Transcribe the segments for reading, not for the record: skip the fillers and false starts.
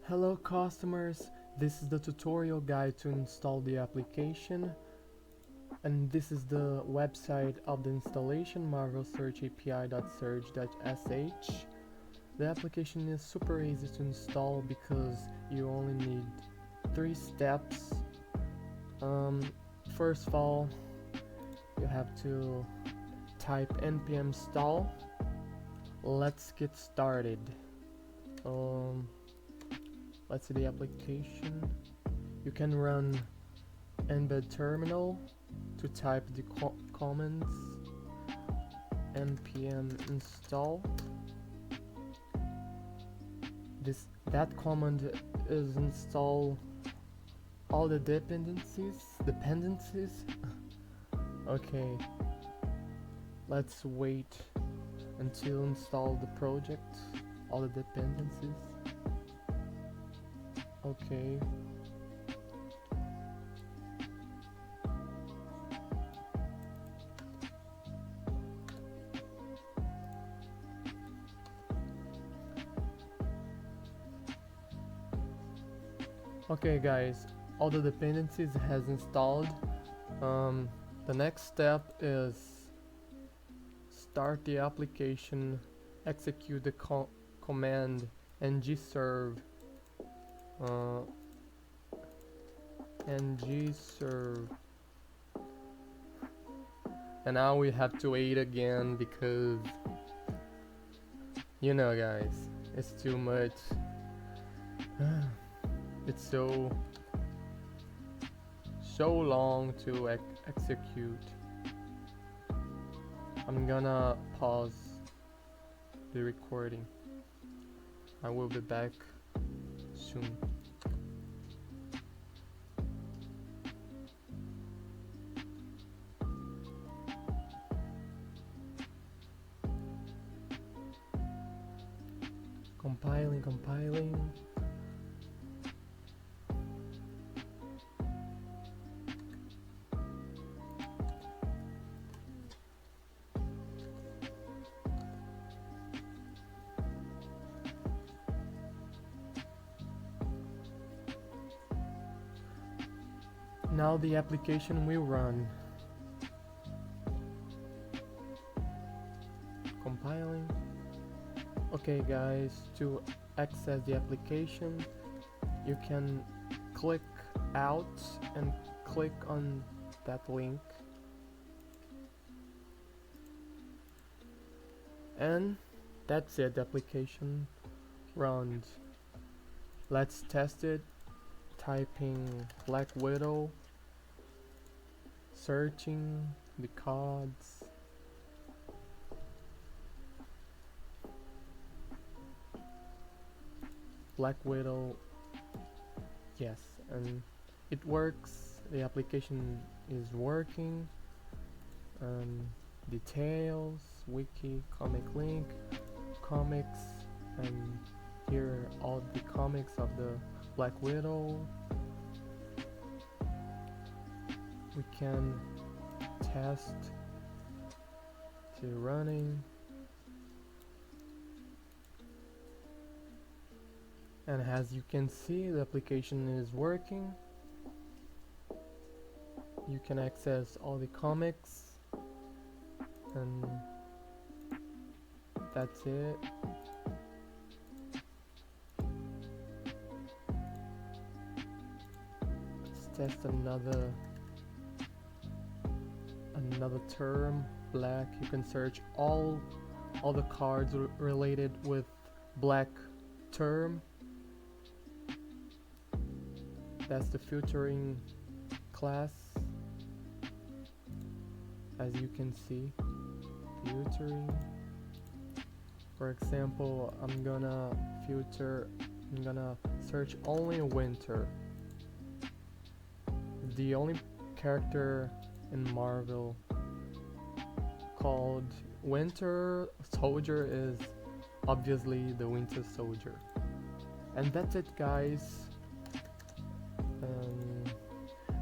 Hello customers, this is the tutorial guide to install the application, and this is the website of the installation, MarvelSearchAPI.surge.sh. The application is super easy to install because you only need 3 steps. First of all, you have to type npm install. Let's get started. Let's see the application. You can run embed terminal to type the commands npm install. That command is install all the dependencies. Okay, let's wait until install the project, all the dependencies. Okay. Okay guys, all the dependencies has installed. The next step is start the application, execute the command ngserve ngserve, and now we have to wait again because you know guys, it's too much. It's so long to execute. I'm gonna pause the recording. I will be back soon. Compiling. Now the application will run. Compiling. Okay guys, to access the application, you can click out and click on that link. And that's it, the application runs. Let's test it. Typing Black Widow, searching the cards. Black Widow, yes, and it works. The application is working. Details, wiki, comic link, comics, and here are all the comics of the Black Widow. We can test to running, and as you can see, the application is working. You can access all the comics, and that's it. Let's test another term, black. You can search all the cards related with black term. That's the filtering class, as you can see. Filtering, for example, I'm gonna search only winter. The only character in Marvel called Winter Soldier is obviously the Winter Soldier. And that's it guys.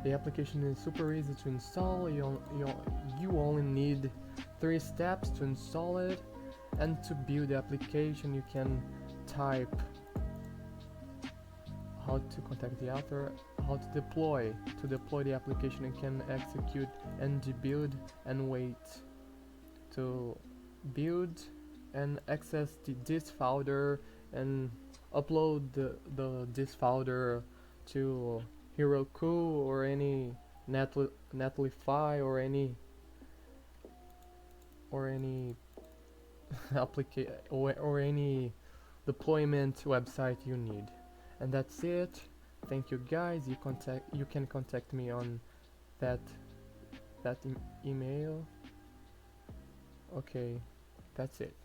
The application is super easy to install. You only need 3 steps to install it, and to build the application you can type how to contact the author, how to deploy the application, and can execute and debuild and wait to build and access this folder and upload this folder to Heroku or any Netlify or any or any deployment website you need. And that's it. Thank you guys. You can contact me on that email. Okay, that's it.